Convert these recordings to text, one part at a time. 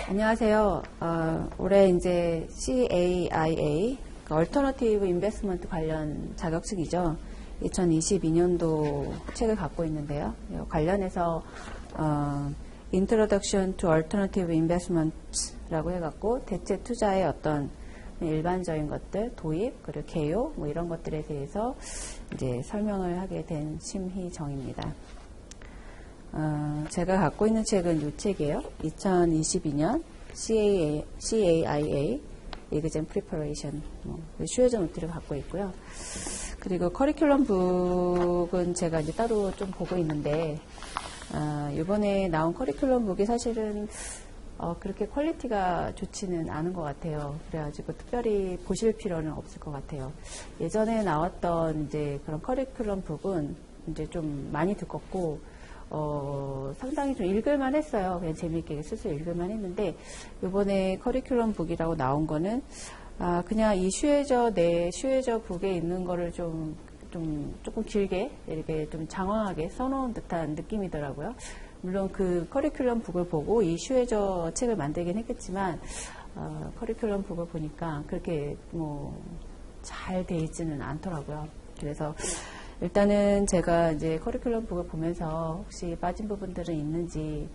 안녕하세요. 올해 이제 CAIA, 얼터너티브 인베스트먼트 관련 자격증이죠. 2022년도 책을 갖고 있는데요. 관련해서 Introduction to Alternative Investment라고 해갖고 대체 투자의 어떤 일반적인 것들, 도입, 그리고 개요, 뭐 이런 것들에 대해서 이제 설명을 하게 된 심희정입니다. 제가 갖고 있는 책은 이 책이에요. 2022년 CAIA Exam Preparation 슈에저 노트를 갖고 있고요. 그리고 커리큘럼 북은 제가 이제 따로 좀 보고 있는데 이번에 나온 커리큘럼 북이 사실은 그렇게 퀄리티가 좋지는 않은 것 같아요. 그래가지고 특별히 보실 필요는 없을 것 같아요. 예전에 나왔던 이제 그런 커리큘럼 북은 이제 좀 많이 두껍고 상당히 좀 읽을만 했어요. 그냥 재미있게 스스로 읽을만 했는데, 이번에 커리큘럼 북이라고 나온 거는, 그냥 이 슈에저 북에 있는 거를 조금 길게, 이렇게 좀 장황하게 써놓은 듯한 느낌이더라고요. 물론 그 커리큘럼 북을 보고 이 슈에저 책을 만들긴 했겠지만, 커리큘럼 북을 보니까 그렇게 잘 돼 있지는 않더라고요. 그래서, 일단은 제가 이제 커리큘럼 북을 보면서 혹시 빠진 부분들은 있는지,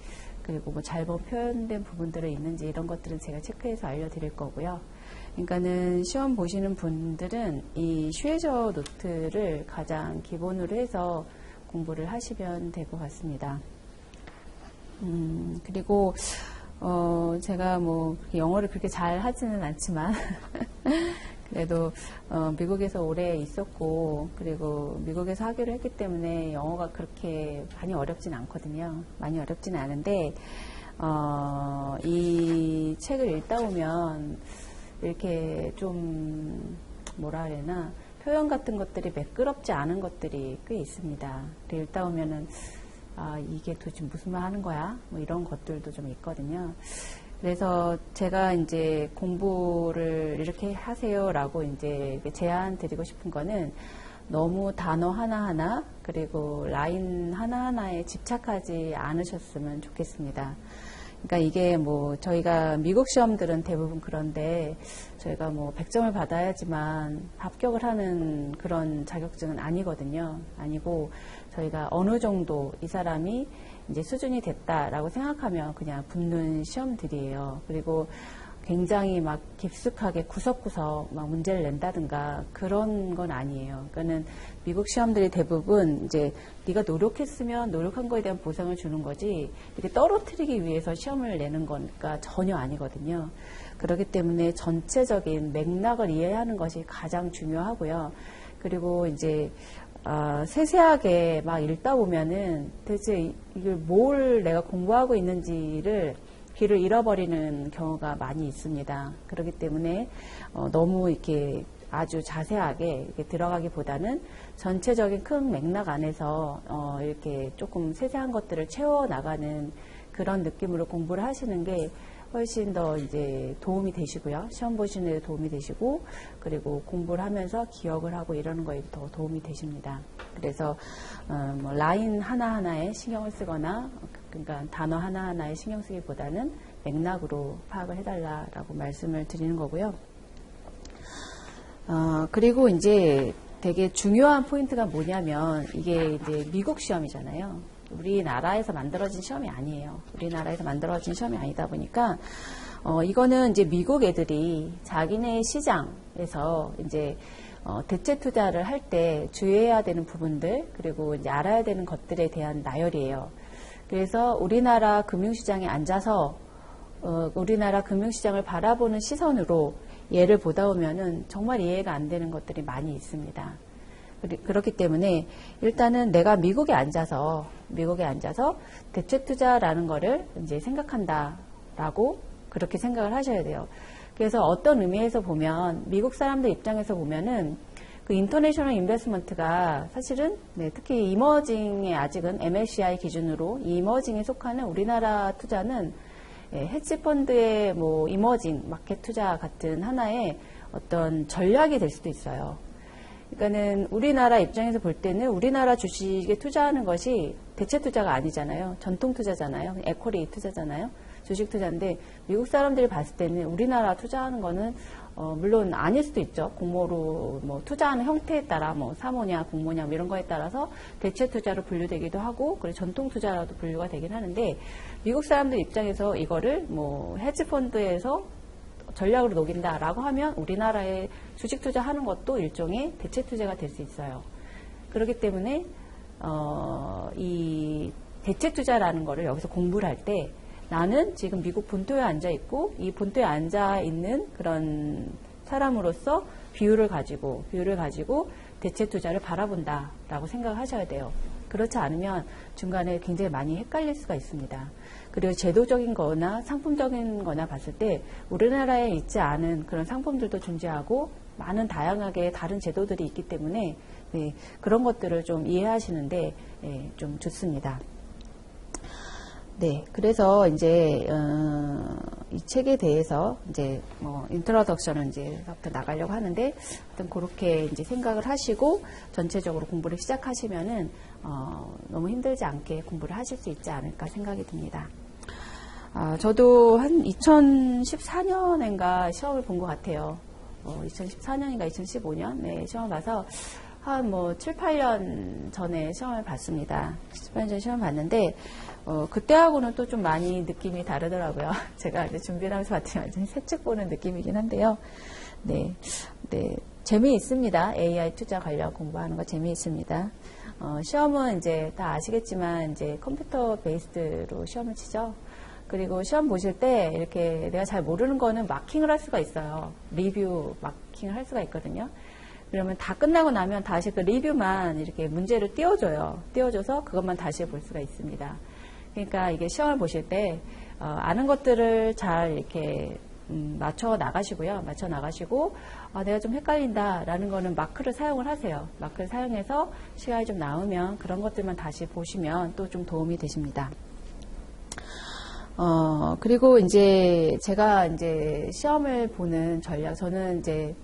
그리고 잘못 표현된 부분들은 있는지 이런 것들은 제가 체크해서 알려드릴 거고요. 그러니까는 시험 보시는 분들은 이 슈에저 노트를 가장 기본으로 해서 공부를 하시면 될 것 같습니다. 그리고 제가 영어를 그렇게 잘 하지는 않지만 그래도 미국에서 오래 있었고, 그리고 미국에서 학위를 했기 때문에 영어가 그렇게 많이 어렵진 않거든요. 많이 어렵진 않은데 이 책을 읽다 보면 이렇게 좀 뭐라 그래나 표현 같은 것들이 매끄럽지 않은 것들이 꽤 있습니다. 읽다 보면은 이게 도대체 무슨 말 하는 거야? 이런 것들도 좀 있거든요. 그래서 제가 이제 공부를 이렇게 하세요라고 이제 제안 드리고 싶은 거는 너무 단어 하나하나 그리고 라인 하나하나에 집착하지 않으셨으면 좋겠습니다. 그러니까 이게 저희가 미국 시험들은 대부분 그런데 저희가 100점을 받아야지만 합격을 하는 그런 자격증은 아니거든요. 아니고 저희가 어느 정도 이 사람이 이제 수준이 됐다라고 생각하면 그냥 붙는 시험들이에요. 그리고 굉장히 깊숙하게 구석구석 문제를 낸다든가 그런 건 아니에요. 그러니까는 미국 시험들이 대부분 이제 네가 노력했으면 노력한 거에 대한 보상을 주는 거지 이렇게 떨어뜨리기 위해서 시험을 내는 거니까 전혀 아니거든요. 그렇기 때문에 전체적인 맥락을 이해하는 것이 가장 중요하고요. 그리고 이제 세세하게 읽다 보면은 대체 이걸 뭘 내가 공부하고 있는지를 길을 잃어버리는 경우가 많이 있습니다. 그렇기 때문에 너무 이렇게 아주 자세하게 이렇게 들어가기보다는 전체적인 큰 맥락 안에서 이렇게 조금 세세한 것들을 채워나가는 그런 느낌으로 공부를 하시는 게 훨씬 더 이제 도움이 되시고요. 시험 보시는 데 도움이 되시고, 그리고 공부를 하면서 기억을 하고 이러는 거에 더 도움이 되십니다. 그래서 라인 하나하나에 신경을 쓰거나, 그러니까 단어 하나하나에 신경 쓰기보다는 맥락으로 파악을 해달라라고 말씀을 드리는 거고요. 그리고 이제 되게 중요한 포인트가 뭐냐면 이게 이제 미국 시험이잖아요. 우리나라에서 만들어진 시험이 아니에요. 우리나라에서 만들어진 시험이 아니다 보니까 이거는 이제 미국 애들이 자기네 시장에서 이제 대체 투자를 할 때 주의해야 되는 부분들 그리고 이제 알아야 되는 것들에 대한 나열이에요. 그래서 우리나라 금융시장에 앉아서 우리나라 금융시장을 바라보는 시선으로 얘를 보다 보면은 정말 이해가 안 되는 것들이 많이 있습니다. 그렇기 때문에 일단은 내가 미국에 앉아서 대체 투자라는 거를 이제 생각한다라고 그렇게 생각을 하셔야 돼요. 그래서 어떤 의미에서 보면 미국 사람들 입장에서 보면은 그 인터내셔널 인베스트먼트가 사실은 특히 이머징에 아직은 MSCI 기준으로 이 이머징에 속하는 우리나라 투자는 헤지펀드의 이머징 마켓 투자 같은 하나의 어떤 전략이 될 수도 있어요. 그러니까는 우리나라 입장에서 볼 때는 우리나라 주식에 투자하는 것이 대체 투자가 아니잖아요. 전통 투자잖아요. 에쿼리 투자잖아요. 주식 투자인데 미국 사람들이 봤을 때는 우리나라 투자하는 거는 물론 아닐 수도 있죠. 공모로 뭐 투자하는 형태에 따라 뭐 사모냐 공모냐 뭐 이런 거에 따라서 대체 투자로 분류되기도 하고 그리고 전통 투자라도 분류가 되긴 하는데 미국 사람들 입장에서 이거를 뭐 헤지 펀드에서 전략으로 녹인다라고 하면 우리나라에 주식 투자하는 것도 일종의 대체 투자가 될 수 있어요. 그렇기 때문에 이 대체 투자라는 거를 여기서 공부를 할 때 나는 지금 미국 본토에 앉아 있고 이 본토에 앉아 있는 그런 사람으로서 비율을 가지고 대체 투자를 바라본다라고 생각하셔야 돼요. 그렇지 않으면 중간에 굉장히 많이 헷갈릴 수가 있습니다. 그리고 제도적인 거나 상품적인 거나 봤을 때 우리나라에 있지 않은 그런 상품들도 존재하고 많은 다양하게 다른 제도들이 있기 때문에 네, 그런 것들을 좀 이해하시는데 네, 좀 좋습니다. 네, 그래서 이제 이 책에 대해서 이제 뭐 인트로덕션을 이제부터 나가려고 하는데, 하여튼 그렇게 이제 생각을 하시고 전체적으로 공부를 시작하시면은 너무 힘들지 않게 공부를 하실 수 있지 않을까 생각이 듭니다. 저도 한 2014년인가 시험을 본 것 같아요. 2014년인가 2015년 네, 시험을 봐서 한 뭐 7, 8년 전에 시험을 봤습니다. 7, 8년 전에 시험을 봤는데 그때하고는 또 좀 많이 느낌이 다르더라고요. 제가 이제 준비를 하면서 봤더니 완전히 새 책 보는 느낌이긴 한데요. 네, 네, 재미있습니다. AI 투자 관련 공부하는 거 재미있습니다. 시험은 이제 다 아시겠지만 이제 컴퓨터 베이스드로 시험을 치죠. 그리고 시험 보실 때 이렇게 내가 잘 모르는 거는 마킹을 할 수가 있어요. 리뷰 마킹을 할 수가 있거든요. 그러면 다 끝나고 나면 다시 그 리뷰만 이렇게 문제를 띄워줘요. 띄워줘서 그것만 다시 볼 수가 있습니다. 그러니까 이게 시험을 보실 때 아는 것들을 잘 이렇게 맞춰 나가시고요. 맞춰 나가시고 내가 좀 헷갈린다라는 거는 마크를 사용을 하세요. 마크를 사용해서 시간이 좀 남으면 그런 것들만 다시 보시면 또 좀 도움이 되십니다. 그리고 이제 제가 이제 시험을 보는 전략, 저는 이제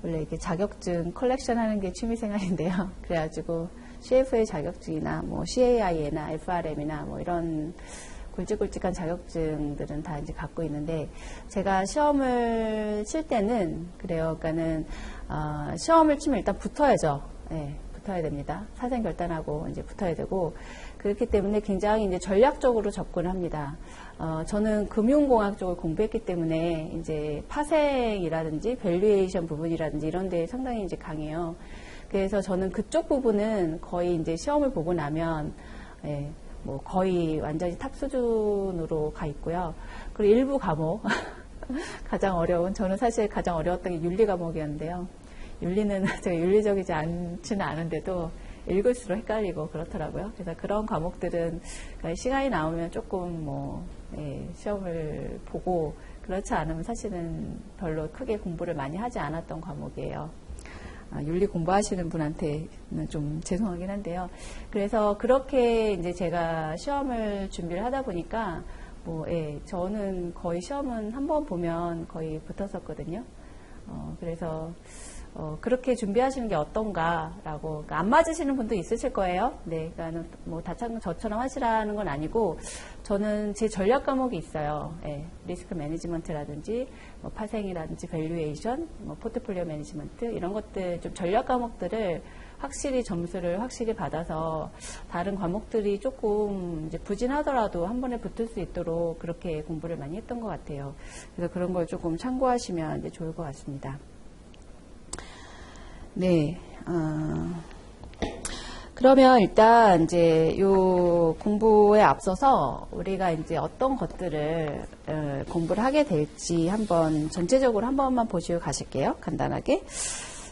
원래 이렇게 자격증 컬렉션 하는 게 취미생활인데요. 그래가지고 CFA 자격증이나 뭐 CAI나 FRM이나 뭐 이런 굵직굵직한 자격증들은 다 이제 갖고 있는데, 제가 시험을 칠 때는 그래요. 그러니까는 시험을 치면 일단 붙어야죠. 네, 붙어야 됩니다. 사전 결단하고 이제 붙어야 되고, 그렇기 때문에 굉장히 이제 전략적으로 접근을 합니다. 저는 금융공학 쪽을 공부했기 때문에 이제 파생이라든지 밸류에이션 부분이라든지 이런 데에 상당히 이제 강해요. 그래서 저는 그쪽 부분은 거의 이제 시험을 보고 나면 뭐 거의 완전히 탑 수준으로 가 있고요. 그리고 일부 과목 가장 어려운, 저는 사실 가장 어려웠던 게 윤리 과목이었는데요. 윤리는 제가 윤리적이지 않지는 않은데도 읽을수록 헷갈리고 그렇더라고요. 그래서 그런 과목들은 시간이 나오면 조금 뭐 시험을 보고, 그렇지 않으면 사실은 별로 크게 공부를 많이 하지 않았던 과목이에요. 윤리 공부하시는 분한테는 좀 죄송하긴 한데요. 그래서 그렇게 이제 제가 시험을 준비를 하다 보니까 저는 거의 시험은 한 번 보면 거의 붙었었거든요. 그래서 그렇게 준비하시는 게 어떤가라고, 그러니까 안 맞으시는 분도 있으실 거예요. 네, 그러니까 뭐 저처럼 하시라는 건 아니고, 저는 제 전략 과목이 있어요. 리스크 매니지먼트라든지, 뭐 파생이라든지, 밸류에이션, 뭐 포트폴리오 매니지먼트 이런 것들 좀 전략 과목들을 확실히 점수를 확실히 받아서 다른 과목들이 조금 이제 부진하더라도 한 번에 붙을 수 있도록 그렇게 공부를 많이 했던 것 같아요. 그래서 그런 걸 조금 참고하시면 이제 좋을 것 같습니다. 네, 그러면 일단 이제 요 공부에 앞서서 우리가 이제 어떤 것들을 공부를 하게 될지 한번 전체적으로 한 번만 보시고 가실게요. 간단하게.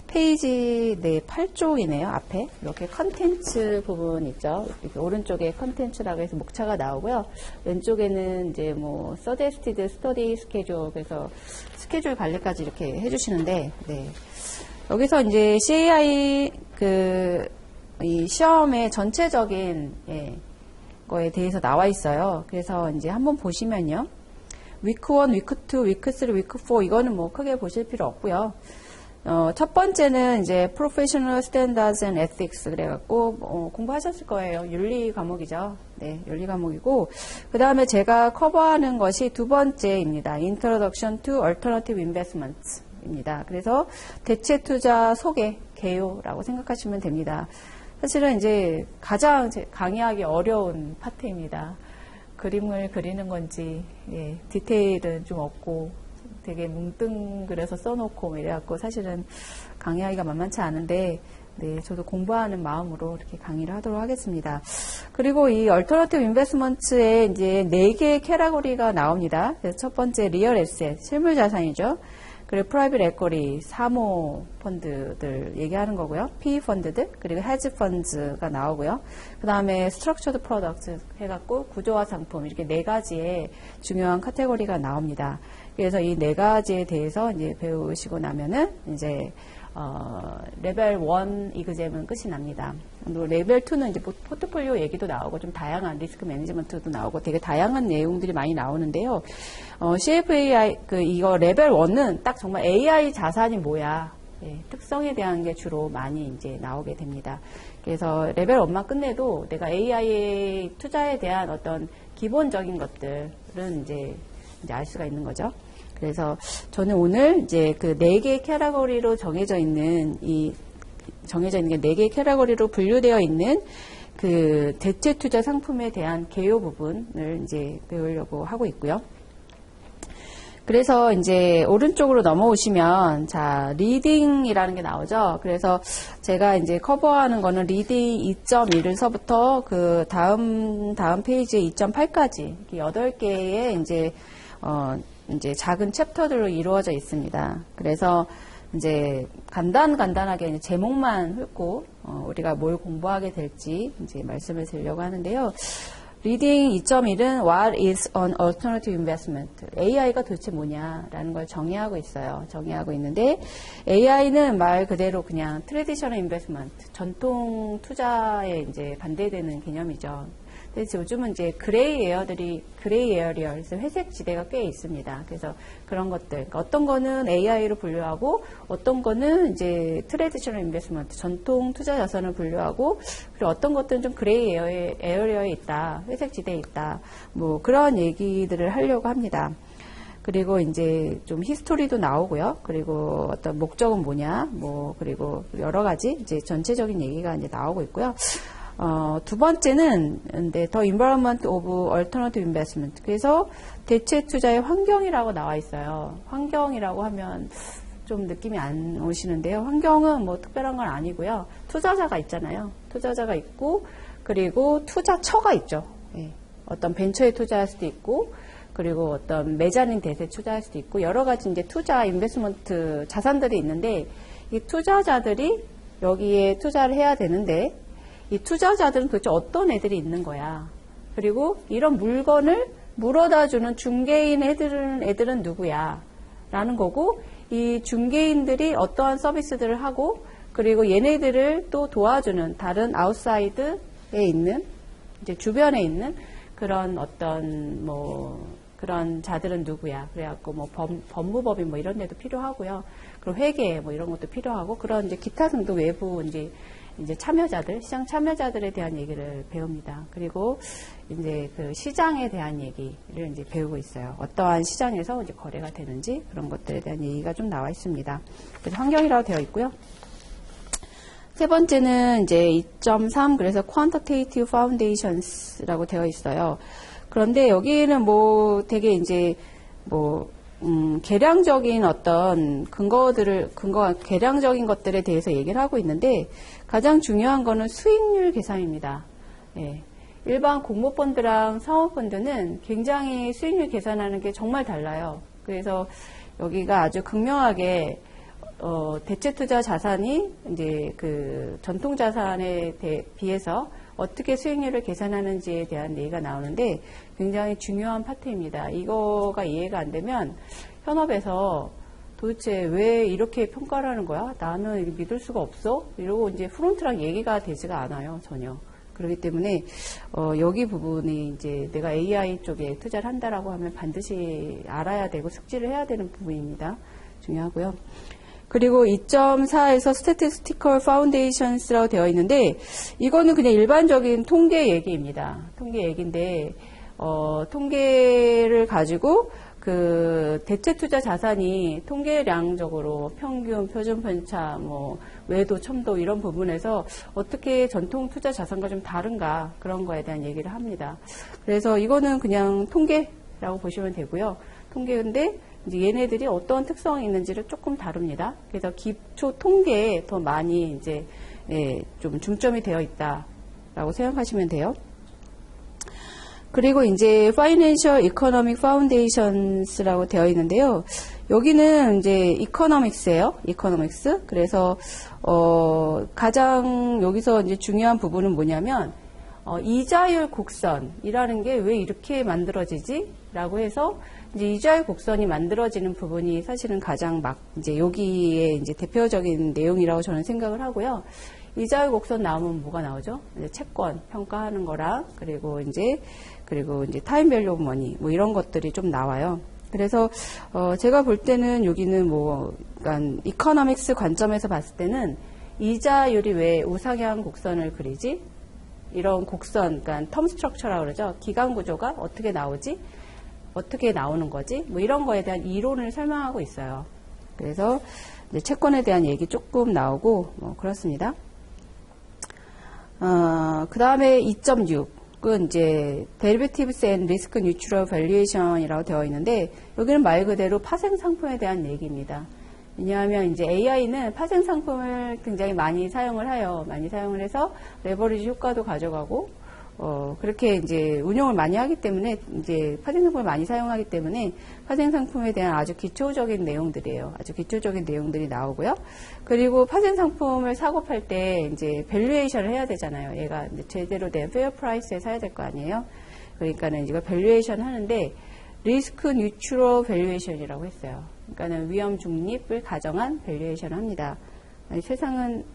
페이지 8쪽이네요. 앞에 이렇게 컨텐츠 부분 있죠. 이렇게 오른쪽에 컨텐츠라고 해서 목차가 나오고요. 왼쪽에는 이제 뭐 서제스티드 스터디 스케줄, 그래서 스케줄 관리까지 이렇게 해주시는데, 네. 여기서 이제 CAI 이 시험의 전체적인 거에 대해서 나와 있어요. 그래서 이제 한번 보시면요. 위크 1, 위크 2, 위크 3, 위크 4 이거는 뭐 크게 보실 필요 없고요. 첫 번째는 이제 Professional Standards and Ethics 그래갖고 공부하셨을 거예요. 윤리 과목이죠. 네, 윤리 과목이고 그 다음에 제가 커버하는 것이 두 번째입니다. Introduction to Alternative Investments 입니다. 그래서 대체 투자 소개 개요라고 생각하시면 됩니다. 사실은 이제 가장 강의하기 어려운 파트입니다. 그림을 그리는 건지 디테일은 좀 없고 되게 뭉뚱그려서 써놓고 이래갖고 사실은 강의하기가 만만치 않은데 네, 저도 공부하는 마음으로 이렇게 강의를 하도록 하겠습니다. 그리고 이 얼터너티브 인베스트먼트에 이제 4개의 캐러고리가 나옵니다. 그래서 첫 번째 리얼 에셋, 실물 자산이죠. 그리고 프라이빗 에쿼리, 사모 펀드들 얘기하는 거고요. PE 펀드들, 그리고 헤지 펀드가 나오고요. 그 다음에 스트럭처드 프로덕트 해갖고 구조화 상품 이렇게 4가지의 중요한 카테고리가 나옵니다. 그래서 이 4가지에 대해서 이제 배우시고 나면은 이제 레벨 1 이그잼은 끝이 납니다. 레벨 2는 이제 포트폴리오 얘기도 나오고 좀 다양한 리스크 매니지먼트도 나오고 되게 다양한 내용들이 많이 나오는데요. CFAI 이거 레벨 1은 딱 정말 AI 자산이 뭐야 특성에 대한 게 주로 많이 이제 나오게 됩니다. 그래서 레벨 1만 끝내도 내가 AI 투자에 대한 어떤 기본적인 것들은 이제 알 수가 있는 거죠. 그래서 저는 오늘 이제 그 4개의 캐러고리로 정해져 있는 게 4개의 캐러고리로 분류되어 있는 그 대체 투자 상품에 대한 개요 부분을 이제 배우려고 하고 있고요. 그래서 이제 오른쪽으로 넘어오시면 자, 리딩이라는 게 나오죠. 그래서 제가 이제 커버하는 거는 리딩 2.1에서부터 그 다음 페이지에 2.8까지 8개의 이제 작은 챕터들로 이루어져 있습니다. 그래서 이제 간단하게 이제 제목만 훑고 우리가 뭘 공부하게 될지 이제 말씀을 드리려고 하는데요. 리딩 2.1은 What is an alternative investment? AI가 도대체 뭐냐라는 걸 정의하고 있어요. 정의하고 있는데 AI는 말 그대로 그냥 트래디셔널 인베스트먼트, 전통 투자에 이제 반대되는 개념이죠. 그래서 요즘은 이제 그레이 에어리어, 그래서 회색 지대가 꽤 있습니다. 그래서 그런 것들, 그러니까 어떤 거는 AI로 분류하고, 어떤 거는 이제 트래디셔널 인베스트먼트, 전통 투자 자산을 분류하고, 그리고 어떤 것들은 좀 그레이 에어리어에 있다, 회색 지대에 있다, 뭐 그런 얘기들을 하려고 합니다. 그리고 이제 좀 히스토리도 나오고요. 그리고 어떤 목적은 뭐냐, 뭐 그리고 여러 가지 이제 전체적인 얘기가 이제 나오고 있고요. 두 번째는 The Environment of Alternative Investment. 그래서 대체 투자의 환경이라고 나와 있어요. 환경이라고 하면 좀 느낌이 안 오시는데요. 환경은 뭐 특별한 건 아니고요. 투자자가 있잖아요. 투자자가 있고 그리고 투자처가 있죠. 예. 어떤 벤처에 투자할 수도 있고 그리고 어떤 메자닌 뎃에 투자할 수도 있고 여러 가지 이제 투자 인베스트먼트 자산들이 있는데 이 투자자들이 여기에 투자를 해야 되는데 이 투자자들은 도대체 어떤 애들이 있는 거야. 그리고 이런 물건을 물어다 주는 중개인 애들은 누구야. 라는 거고 이 중개인들이 어떠한 서비스들을 하고 그리고 얘네들을 또 도와주는 다른 아웃사이드에 있는 이제 주변에 있는 그런 어떤 뭐 그런 자들은 누구야. 그래갖고 뭐 법무법인 뭐 이런 데도 필요하고요. 그리고 회계 뭐 이런 것도 필요하고 그런 이제 기타 등등 외부 이제 참여자들, 시장 참여자들에 대한 얘기를 배웁니다. 그리고 이제 그 시장에 대한 얘기를 이제 배우고 있어요. 어떠한 시장에서 이제 거래가 되는지 그런 것들에 대한 얘기가 좀 나와 있습니다. 그래서 환경이라고 되어 있고요. 세 번째는 이제 2.3 그래서 Quantitative Foundations라고 되어 있어요. 그런데 여기는 뭐 되게 이제 뭐 계량적인 어떤 계량적인 것들에 대해서 얘기를 하고 있는데 가장 중요한 거는 수익률 계산입니다. 예. 일반 공모펀드랑 사모펀드는 굉장히 수익률 계산하는 게 정말 달라요. 그래서 여기가 아주 극명하게 대체 투자 자산이 이제 그 전통 자산에 비해서 어떻게 수익률을 계산하는지에 대한 얘기가 나오는데 굉장히 중요한 파트입니다. 이거가 이해가 안 되면 현업에서 도대체 왜 이렇게 평가를 하는 거야? 나는 믿을 수가 없어? 이러고 이제 프론트랑 얘기가 되지가 않아요, 전혀. 그렇기 때문에 여기 부분이 이제 내가 AI 쪽에 투자를 한다라고 하면 반드시 알아야 되고 숙지를 해야 되는 부분입니다. 중요하고요. 그리고 2.4에서 Statistical Foundations라고 되어 있는데 이거는 그냥 일반적인 통계 얘기입니다. 통계 얘기인데 통계를 가지고 그 대체 투자 자산이 통계량적으로 평균, 표준 편차, 뭐 외도, 첨도 이런 부분에서 어떻게 전통 투자 자산과 좀 다른가 그런 거에 대한 얘기를 합니다. 그래서 이거는 그냥 통계라고 보시면 되고요. 통계인데 이제 얘네들이 어떤 특성이 있는지를 조금 다룹니다. 그래서 기초 통계에 더 많이 이제 좀 중점이 되어 있다라고 생각하시면 돼요. 그리고 이제 Financial Economic Foundations라고 되어 있는데요. 여기는 이제 Economics예요. Economics. 그래서 가장 여기서 이제 중요한 부분은 뭐냐면 이자율 곡선이라는 게 왜 이렇게 만들어지지? 라고 해서 이제 이자율 곡선이 만들어지는 부분이 사실은 가장 이제 여기에 이제 대표적인 내용이라고 저는 생각을 하고요. 이자율 곡선 나오면 뭐가 나오죠? 이제 채권 평가하는 거랑 그리고 이제 타임 밸류 오브 머니 뭐 이런 것들이 좀 나와요. 그래서 제가 볼 때는 여기는 뭐 그러니까 이코노믹스 관점에서 봤을 때는 이자율이 왜 우상향 곡선을 그리지? 이런 곡선, 그러니까 텀 스트럭처라고 그러죠. 기간 구조가 어떻게 나오지? 어떻게 나오는 거지? 뭐 이런 거에 대한 이론을 설명하고 있어요. 그래서 이제 채권에 대한 얘기 조금 나오고 뭐 그렇습니다. 그 다음에 2.6은 이제 Derivatives and Risk Neutral Valuation이라고 되어 있는데 여기는 말 그대로 파생 상품에 대한 얘기입니다. 왜냐하면 이제 AI는 파생 상품을 굉장히 많이 사용을 해요. 많이 사용을 해서 레버리지 효과도 가져가고 그렇게 이제 운용을 많이 하기 때문에 이제 파생 상품을 많이 사용하기 때문에 파생 상품에 대한 아주 기초적인 내용들이에요. 아주 기초적인 내용들이 나오고요. 그리고 파생 상품을 사고 팔 때 이제 밸류에이션을 해야 되잖아요. 얘가 이제 제대로 된 페어 프라이스에 사야 될 거 아니에요. 그러니까는 이거 밸류에이션 하는데 리스크 뉴트럴 밸류에이션이라고 했어요. 그러니까는 위험 중립을 가정한 밸류에이션을 합니다. 아니, 세상은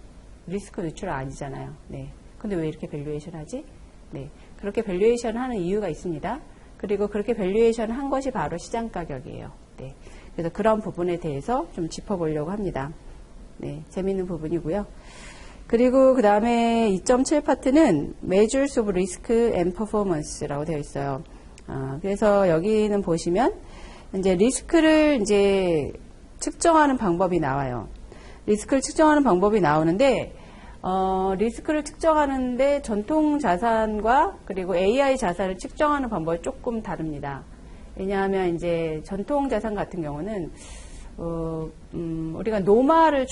리스크 뉴트럴 아니잖아요. 네. 근데 왜 이렇게 밸류에이션 하지? 네, 그렇게 밸류에이션 하는 이유가 있습니다. 그리고 그렇게 밸류에이션 한 것이 바로 시장 가격이에요. 네, 그래서 그런 부분에 대해서 좀 짚어보려고 합니다. 네, 재밌는 부분이고요. 그리고 그 다음에 2.7 파트는 Measures of Risk and Performance라고 되어 있어요. 그래서 여기는 보시면 이제 리스크를 이제 측정하는 방법이 나와요. 리스크를 측정하는 방법이 나오는데 리스크를 측정하는데 전통 자산과 그리고 AI 자산을 측정하는 방법이 조금 다릅니다. 왜냐하면 이제 전통 자산 같은 경우는 우리가 노말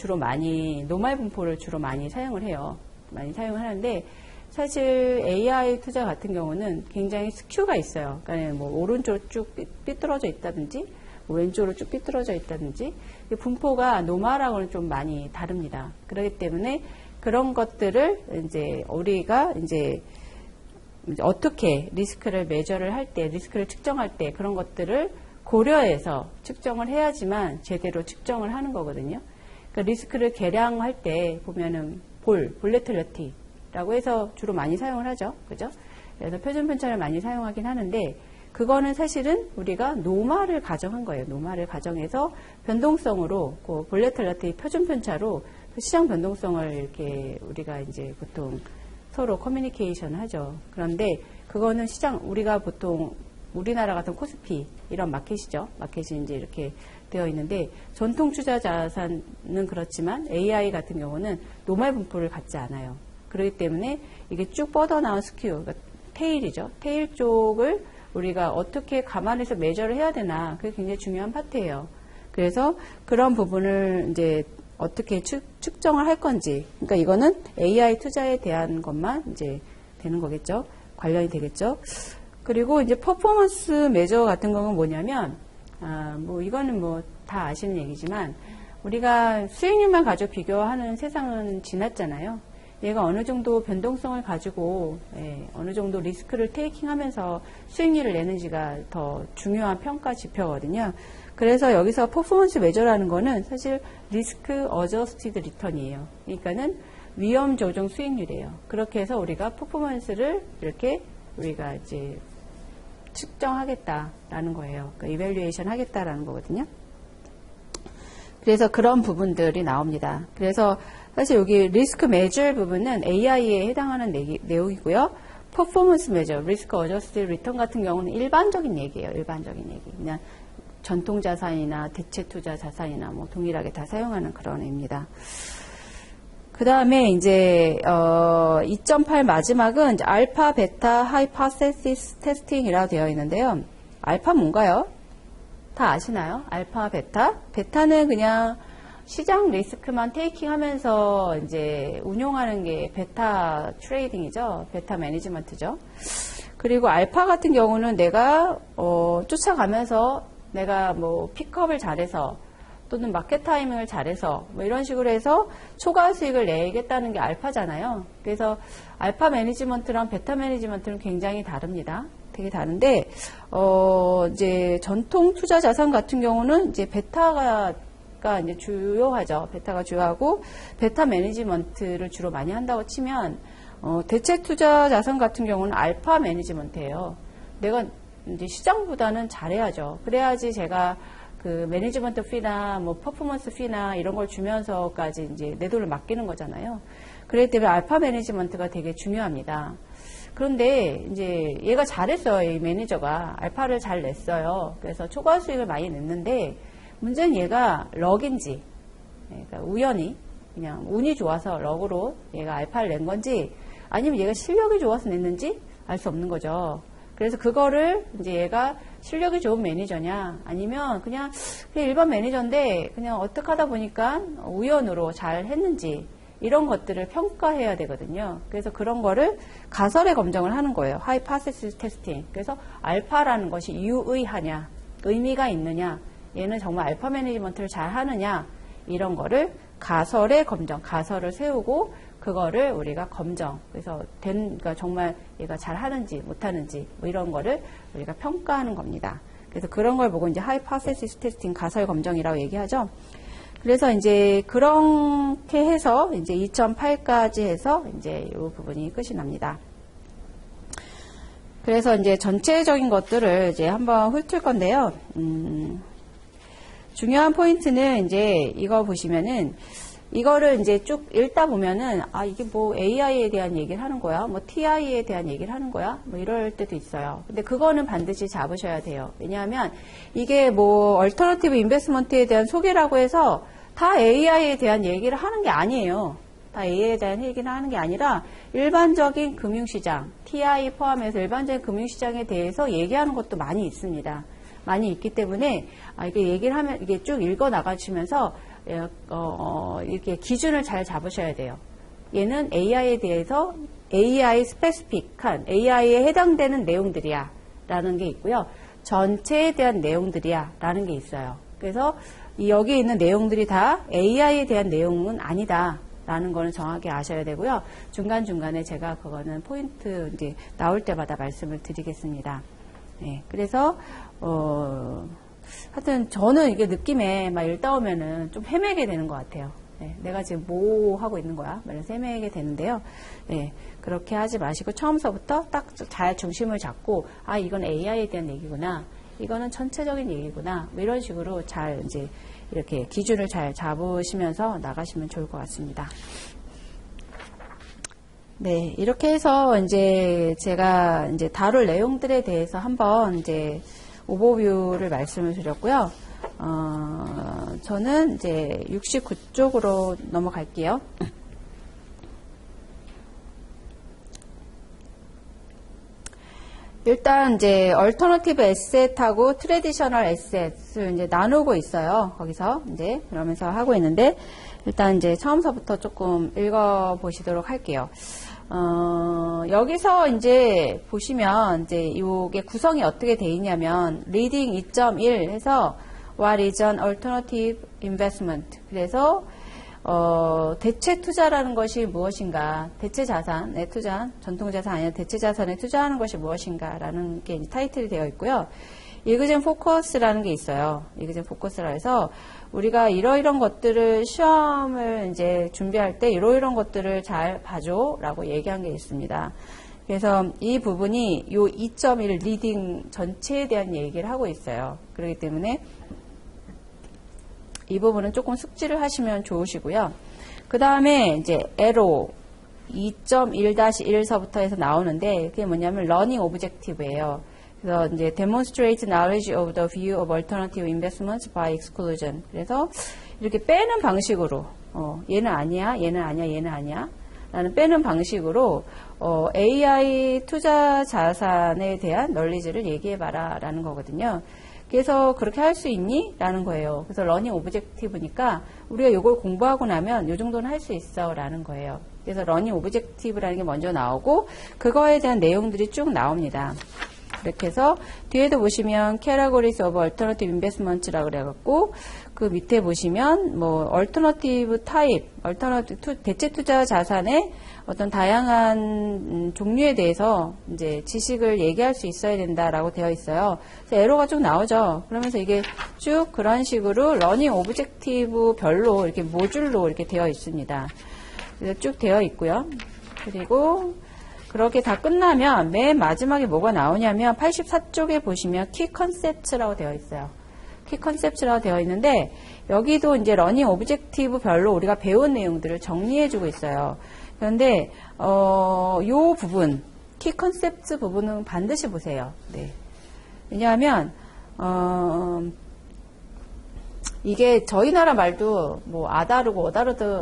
분포를 주로 많이 사용을 해요. 많이 사용을 하는데 사실 AI 투자 같은 경우는 굉장히 스큐가 있어요. 그러니까 뭐 오른쪽으로 쭉 삐뚤어져 있다든지 뭐 왼쪽으로 쭉 삐뚤어져 있다든지 분포가 노말하고는 좀 많이 다릅니다. 그렇기 때문에 그런 것들을 이제 우리가 이제 어떻게 리스크를 매저를 할 때, 리스크를 측정할 때 그런 것들을 고려해서 측정을 해야지만 제대로 측정을 하는 거거든요. 그러니까 리스크를 계량할 때 보면은 볼레틸리티라고 해서 주로 많이 사용을 하죠. 그죠? 그래서 표준 편차를 많이 사용하긴 하는데 그거는 사실은 우리가 노말을 가정한 거예요. 노말을 가정해서 변동성으로 그 볼레틸리티 표준 편차로 시장 변동성을 이렇게 우리가 이제 보통 서로 커뮤니케이션 하죠. 그런데 그거는 우리가 보통 우리나라 같은 코스피 이런 마켓이죠. 마켓이 이제 이렇게 되어 있는데 전통 투자 자산은 그렇지만 AI 같은 경우는 노말 분포를 갖지 않아요. 그렇기 때문에 이게 쭉 뻗어나온 스큐, 그러니까 테일이죠. 테일 쪽을 우리가 어떻게 감안해서 매저를 해야 되나 그게 굉장히 중요한 파트예요. 그래서 그런 부분을 이제 어떻게 측정을 할 건지, 그러니까 이거는 AI 투자에 대한 것만 이제 되는 거겠죠. 관련이 되겠죠. 그리고 이제 퍼포먼스 매저 같은 경우는 뭐냐면, 뭐 이거는 뭐 다 아시는 얘기지만 우리가 수익률만 가지고 비교하는 세상은 지났잖아요. 얘가 어느 정도 변동성을 가지고 어느 정도 리스크를 테이킹하면서 수익률을 내는지가 더 중요한 평가 지표거든요. 그래서 여기서 퍼포먼스 매저라는 거는 사실 리스크 어저스티드 리턴이에요. 그러니까는 위험 조정 수익률이에요. 그렇게 해서 우리가 퍼포먼스를 이렇게 우리가 이제 측정하겠다라는 거예요. 그러니까 이밸류에이션 하겠다라는 거거든요. 그래서 그런 부분들이 나옵니다. 그래서 사실 여기 리스크 매저 부분은 AI에 해당하는 내용이고요. 퍼포먼스 매저, 리스크 어저스트 리턴 같은 경우는 일반적인 얘기예요. 일반적인 얘기. 그냥 전통 자산이나 대체 투자 자산이나 뭐 동일하게 다 사용하는 그런 애입니다. 그 다음에 이제 2.8 마지막은 이제 알파, 베타, 하이퍼세시스 테스팅이라고 되어 있는데요. 알파 뭔가요? 다 아시나요? 알파, 베타? 베타는 그냥 시장 리스크만 테이킹하면서 이제 운용하는 게 베타 트레이딩이죠. 베타 매니지먼트죠. 그리고 알파 같은 경우는 내가 쫓아가면서 내가 뭐 픽업을 잘해서 또는 마켓 타이밍을 잘해서 뭐 이런 식으로 해서 초과 수익을 내겠다는 게 알파잖아요. 그래서 알파 매니지먼트랑 베타 매니지먼트는 굉장히 다릅니다. 되게 다른데 이제 전통 투자 자산 같은 경우는 이제 베타가 이제 주요하죠. 베타가 주요하고 베타 매니지먼트를 주로 많이 한다고 치면 대체 투자 자산 같은 경우는 알파 매니지먼트예요. 내가 이제 시장보다는 잘해야죠. 그래야지 제가 그 매니지먼트 피나 뭐 퍼포먼스 피나 이런 걸 주면서까지 이제 내 돈을 맡기는 거잖아요. 그렇기 때문에 알파 매니지먼트가 되게 중요합니다. 그런데 이제 얘가 잘했어요. 이 매니저가 알파를 잘 냈어요. 그래서 초과 수익을 많이 냈는데 문제는 얘가 럭인지, 그러니까 우연히 그냥 운이 좋아서 럭으로 얘가 알파를 낸 건지 아니면 얘가 실력이 좋아서 냈는지 알 수 없는 거죠. 그래서 그거를 이제 얘가 실력이 좋은 매니저냐 아니면 그냥 일반 매니저인데 그냥 어떻게 하다 보니까 우연으로 잘 했는지 이런 것들을 평가해야 되거든요. 그래서 그런 거를 가설의 검증을 하는 거예요. 하이퍼세시스 테스팅. 그래서 알파라는 것이 유의하냐, 의미가 있느냐, 얘는 정말 알파 매니지먼트를 잘 하느냐 이런 거를 가설의 검증, 가설을 세우고 그거를 우리가 검정, 그래서 그러니까 정말 얘가 잘 하는지 못하는지 뭐 이런 거를 우리가 평가하는 겁니다. 그래서 그런 걸 보고 이제 하이퍼세시스 테스팅 가설 검정이라고 얘기하죠. 그래서 이제 그렇게 해서 이제 2.8까지 해서 이제 이 부분이 끝이 납니다. 그래서 이제 전체적인 것들을 이제 한번 훑을 건데요. 중요한 포인트는 이제 이거 보시면은 이거를 이제 쭉 읽다 보면은 이게 뭐 AI에 대한 얘기를 하는 거야? 뭐 TI에 대한 얘기를 하는 거야? 뭐 이럴 때도 있어요. 근데 그거는 반드시 잡으셔야 돼요. 왜냐하면 이게 뭐 얼터너티브 인베스트먼트에 대한 소개라고 해서 다 AI에 대한 얘기를 하는 게 아니에요. 다 AI에 대한 얘기를 하는 게 아니라 일반적인 금융시장, TI 포함해서 일반적인 금융시장에 대해서 얘기하는 것도 많이 있습니다. 많이 있기 때문에 이게 얘기를 하면 이게 쭉 읽어 나가시면서 이렇게 기준을 잘 잡으셔야 돼요. 얘는 AI에 대해서 AI 스페시픽한 AI에 해당되는 내용들이야 라는 게 있고요. 전체에 대한 내용들이야 라는 게 있어요. 그래서 여기 있는 내용들이 다 AI에 대한 내용은 아니다 라는 거는 정확히 아셔야 되고요. 중간중간에 제가 그거는 포인트 이제 나올 때마다 말씀을 드리겠습니다. 네, 그래서 하여튼 저는 이게 느낌에 막 읽다 오면은 좀 헤매게 되는 것 같아요. 네, 내가 지금 뭐 하고 있는 거야? 말해서 헤매게 되는데요. 네, 그렇게 하지 마시고 처음서부터 딱 잘 중심을 잡고 이건 AI에 대한 얘기구나. 이거는 전체적인 얘기구나. 뭐 이런 식으로 잘 이제 이렇게 기준을 잘 잡으시면서 나가시면 좋을 것 같습니다. 네, 이렇게 해서 이제 제가 이제 다룰 내용들에 대해서 한번 이제 오버뷰를 말씀을 드렸고요. 저는 이제 69쪽으로 넘어갈게요. 일단 이제 얼터너티브 에셋하고 트래디셔널 에셋을 이제 나누고 있어요. 거기서 이제 그러면서 하고 있는데 일단 이제 처음서부터 조금 읽어 보시도록 할게요. 여기서 이제 보시면 이제 이게 구성이 어떻게 돼 있냐면 리딩 2.1 해서 What is an alternative investment? 그래서 대체 투자라는 것이 무엇인가? 대체 자산에 투자, 전통 자산 아니라 대체 자산에 투자하는 것이 무엇인가라는 게 타이틀이 되어 있고요. 이그젠 포커스라는 게 있어요. 이그젠 포커스라 해서 우리가 이러이런 것들을 시험을 이제 준비할 때 이러이런 것들을 잘 봐줘라고 얘기한 게 있습니다. 그래서 이 부분이 요 2.1 리딩 전체에 대한 얘기를 하고 있어요. 그렇기 때문에 이 부분은 조금 숙지를 하시면 좋으시고요. 그 다음에 이제 에로 2.1-1서부터 해서 나오는데 그게 뭐냐면 러닝 오브젝티브예요. 그래서 이제 demonstrate knowledge of the view of alternative investments by exclusion. 그래서 이렇게 빼는 방식으로 얘는 아니야, 얘는 아니야, 얘는 아니야 라는 빼는 방식으로 AI 투자 자산에 대한 널리지를 얘기해봐라 라는 거거든요. 그래서 그렇게 할 수 있니? 라는 거예요. 그래서 러닝 오브젝티브니까 우리가 이걸 공부하고 나면 이 정도는 할 수 있어 라는 거예요. 그래서 러닝 오브젝티브라는 게 먼저 나오고 그거에 대한 내용들이 쭉 나옵니다. 이렇게 해서 뒤에도 보시면 Categories of Alternative Investments라고 그래갖고 그 밑에 보시면 뭐 Alternative Type, 대체 투자 자산의 어떤 다양한 종류에 대해서 이제 지식을 얘기할 수 있어야 된다라고 되어 있어요. 그래서 에러가 쭉 나오죠. 그러면서 이게 쭉 그런 식으로 러닝 오브젝티브 별로 이렇게 모듈로 이렇게 되어 있습니다. 그래서 쭉 되어 있고요. 그리고 그렇게 다 끝나면 맨 마지막에 뭐가 나오냐면 84쪽에 보시면 키 컨셉츠라고 되어 있어요. 키 컨셉츠라고 되어 있는데 여기도 이제 러닝 오브젝티브 별로 우리가 배운 내용들을 정리해주고 있어요. 그런데 요 부분 키 컨셉츠 부분은 반드시 보세요. 네. 왜냐하면 이게 저희 나라 말도 뭐 아다르고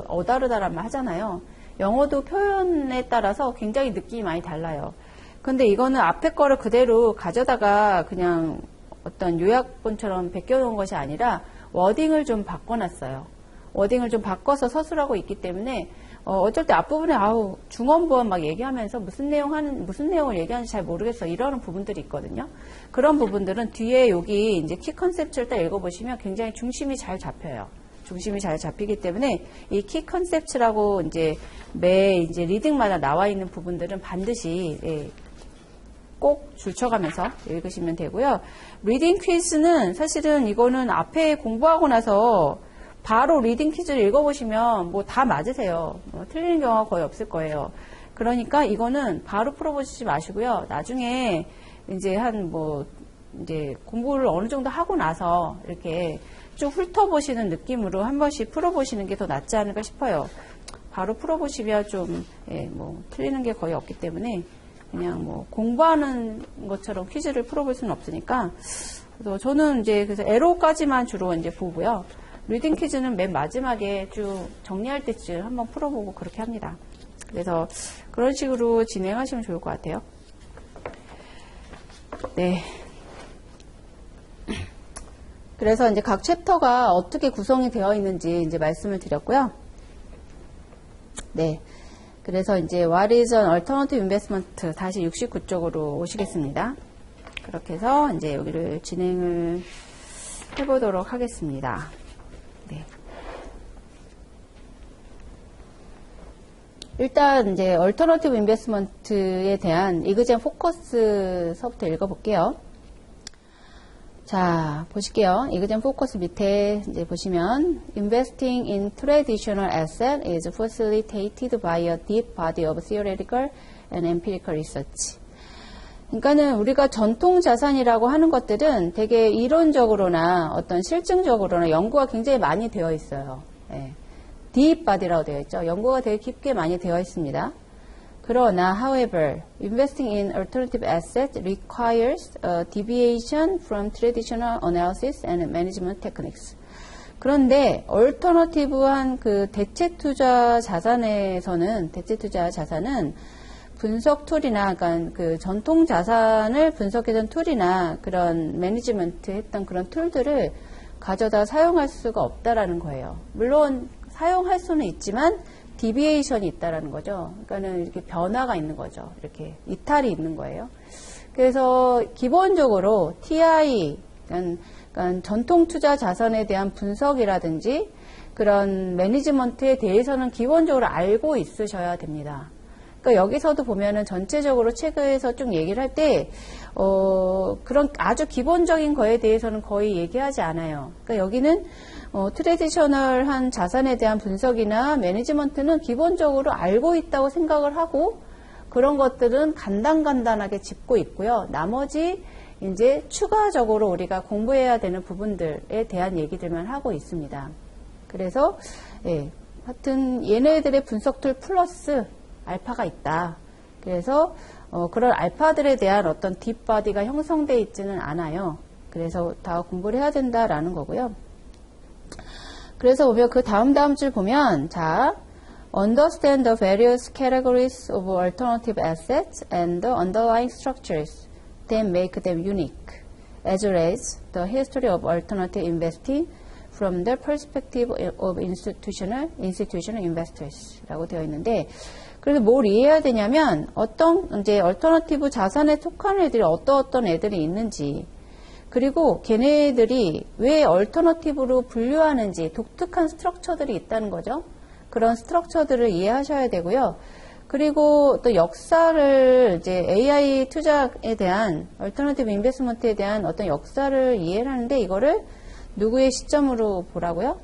어다르다란 말 하잖아요. 영어도 표현에 따라서 굉장히 느낌이 많이 달라요. 근데 이거는 앞에 거를 그대로 가져다가 그냥 어떤 요약본처럼 베껴놓은 것이 아니라 워딩을 좀 바꿔놨어요. 워딩을 좀 바꿔서 서술하고 있기 때문에 어쩔 때 앞부분에 중언부언 막 얘기하면서 무슨 내용을 얘기하는지 잘 모르겠어 이러는 부분들이 있거든요. 그런 부분들은 뒤에 여기 이제 키 컨셉츠를 딱 읽어보시면 굉장히 중심이 잘 잡혀요. 중심이 잘 잡히기 때문에 이 키 컨셉츠라고 이제 매 이제 리딩마다 나와 있는 부분들은 반드시 꼭 줄쳐가면서 읽으시면 되고요. 리딩 퀴즈는 사실은 이거는 앞에 공부하고 나서 바로 리딩 퀴즈를 읽어보시면 뭐 다 맞으세요. 틀리는 경우가 거의 없을 거예요. 그러니까 이거는 바로 풀어보시지 마시고요. 나중에 이제 이제 공부를 어느 정도 하고 나서 이렇게 쭉 훑어보시는 느낌으로 한 번씩 풀어보시는 게 더 낫지 않을까 싶어요. 바로 풀어보시면 좀, 틀리는 게 거의 없기 때문에 그냥 공부하는 것처럼 퀴즈를 풀어볼 수는 없으니까. 그래서 저는 이제 그래서 에로까지만 주로 이제 보고요. 리딩 퀴즈는 맨 마지막에 쭉 정리할 때쯤 한번 풀어보고 그렇게 합니다. 그래서 그런 식으로 진행하시면 좋을 것 같아요. 네. 그래서 이제 각 챕터가 어떻게 구성이 되어 있는지 이제 말씀을 드렸고요. 네. 그래서 이제 What is an alternative investment? 다시 69쪽으로 오시겠습니다. 그렇게 해서 이제 여기를 진행을 해보도록 하겠습니다. 네. 일단 이제 얼터너티브 인베스트먼트에 대한 이그젠 포커스서부터 읽어볼게요. 자, 보실게요. 이그젠 포커스 밑에 이제 보시면 Investing in traditional asset is facilitated by a deep body of theoretical and empirical research. 그러니까는 우리가 전통 자산이라고 하는 것들은 되게 이론적으로나 어떤 실증적으로나 연구가 굉장히 많이 되어 있어요. 예. deep body라고 되어 있죠. 연구가 되게 깊게 많이 되어 있습니다. 그러나, however, investing in alternative assets requires a deviation from traditional analysis and management techniques. 그런데, alternative한 그 대체 투자 자산은 분석 툴이나, 그러니까 그 전통 자산을 분석해준 툴이나 그런 매니지먼트 했던 그런 툴들을 가져다 사용할 수가 없다라는 거예요. 물론, 사용할 수는 있지만, 디비에이션이 있다라는 거죠. 그러니까는 이렇게 변화가 있는 거죠. 이렇게 이탈이 있는 거예요. 그래서 기본적으로 TI, 그러니까 전통 투자 자산에 대한 분석이라든지 그런 매니지먼트에 대해서는 기본적으로 알고 있으셔야 됩니다. 그러니까 여기서도 보면은 전체적으로 책에서 쭉 얘기를 할 때, 그런 아주 기본적인 거에 대해서는 거의 얘기하지 않아요. 그러니까 여기는 트레디셔널한 자산에 대한 분석이나 매니지먼트는 기본적으로 알고 있다고 생각을 하고 그런 것들은 간단하게 짚고 있고요. 나머지 이제 추가적으로 우리가 공부해야 되는 부분들에 대한 얘기들만 하고 있습니다. 그래서 예, 하여튼 얘네들의 분석 툴 플러스 알파가 있다. 그래서 그런 알파들에 대한 어떤 딥바디가 형성되어 있지는 않아요. 그래서 다 공부를 해야 된다라는 거고요. 그래서 보면 그 다음 줄 보면 자 understand the various categories of alternative assets and the underlying structures that make them unique, as well as the history of alternative investing from the perspective of institutional investors라고 되어 있는데, 그래서 뭘 이해해야 되냐면 어떤 이제 얼터너티브 자산에 속하는 애들이 어떤 애들이 있는지, 그리고 걔네들이 왜 얼터너티브로 분류하는지 독특한 스트럭처들이 있다는 거죠. 그런 스트럭처들을 이해하셔야 되고요. 그리고 또 역사를 이제 AI 투자에 대한 얼터너티브 인베스트먼트에 대한 어떤 역사를 이해를 하는데 이거를 누구의 시점으로 보라고요?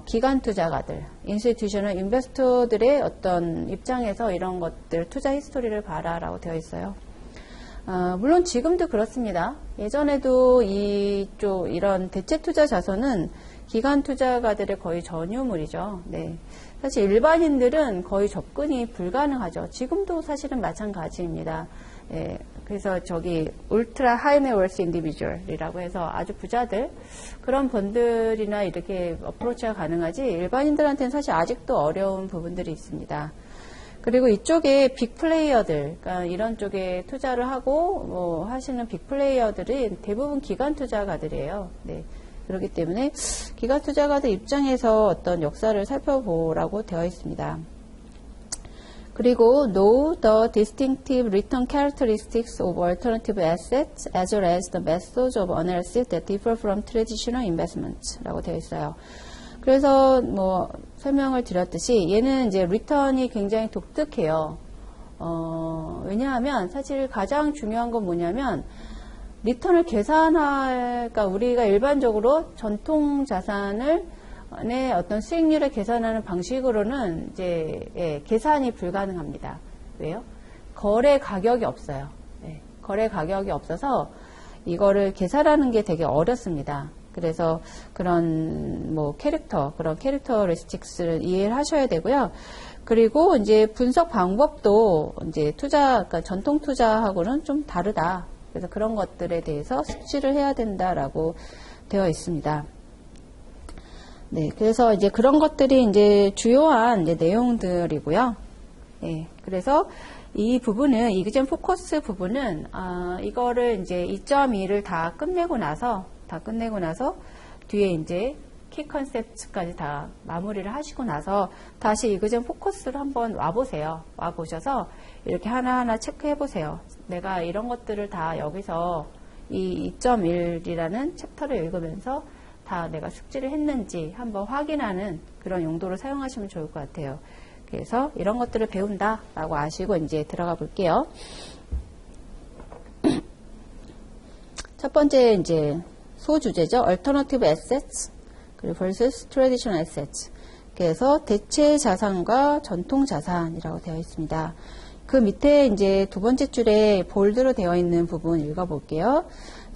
기관 투자가들, 인스티튜셔널 인베스터들의 어떤 입장에서 이런 것들 투자 히스토리를 봐라라고 되어 있어요. 물론 지금도 그렇습니다. 예전에도 이런 대체 투자 자산은 기관 투자가들의 거의 전유물이죠. 네. 사실 일반인들은 거의 접근이 불가능하죠. 지금도 사실은 마찬가지입니다. 예, 그래서 저기 울트라 하이네월스 인디비주얼이라고 해서 아주 부자들 그런 분들이나 이렇게 어프로치가 가능하지 일반인들한테는 사실 아직도 어려운 부분들이 있습니다. 그리고 이쪽에 빅플레이어들, 그러니까 이런 쪽에 투자를 하고 뭐 하시는 빅플레이어들이 대부분 기관 투자가들이에요. 네. 그렇기 때문에 기관 투자가들 입장에서 어떤 역사를 살펴보라고 되어 있습니다. 그리고 know the distinctive return characteristics of alternative assets as well as the methods of analysis that differ from traditional investments 라고 되어 있어요. 그래서 뭐 설명을 드렸듯이 얘는 이제 리턴이 굉장히 독특해요. 왜냐하면 사실 가장 중요한 건 뭐냐면 리턴을 그러니까 우리가 일반적으로 전통 자산을 어떤 수익률을 계산하는 방식으로는 이제 계산이 불가능합니다. 왜요? 거래 가격이 없어요. 네, 거래 가격이 없어서 이거를 계산하는 게 되게 어렵습니다. 그래서 그런 그런 캐릭터리스틱스를 이해를 하셔야 되고요. 그리고 이제 분석 방법도 이제 그러니까 전통 투자하고는 좀 다르다. 그래서 그런 것들에 대해서 숙지를 해야 된다라고 되어 있습니다. 네, 그래서 이제 그런 것들이 이제 주요한 이제 내용들이고요. 네, 그래서 이 부분은 이그젠 포커스 부분은 이거를 이제 2.2를 다 끝내고 나서 뒤에 이제 키 컨셉트까지 다 마무리를 하시고 나서 다시 이그젠 포커스를 한번 와보세요. 와보셔서 이렇게 하나하나 체크해 보세요. 내가 이런 것들을 다 여기서 이 2.1이라는 챕터를 읽으면서 다 내가 숙지를 했는지 한번 확인하는 그런 용도로 사용하시면 좋을 것 같아요. 그래서 이런 것들을 배운다라고 아시고 이제 들어가 볼게요. 첫 번째 이제 소주제죠. Alternative Assets 그리고 versus Traditional Assets. 그래서 대체 자산과 전통 자산이라고 되어 있습니다. 그 밑에 이제 두 번째 줄에 볼드로 되어 있는 부분 읽어볼게요.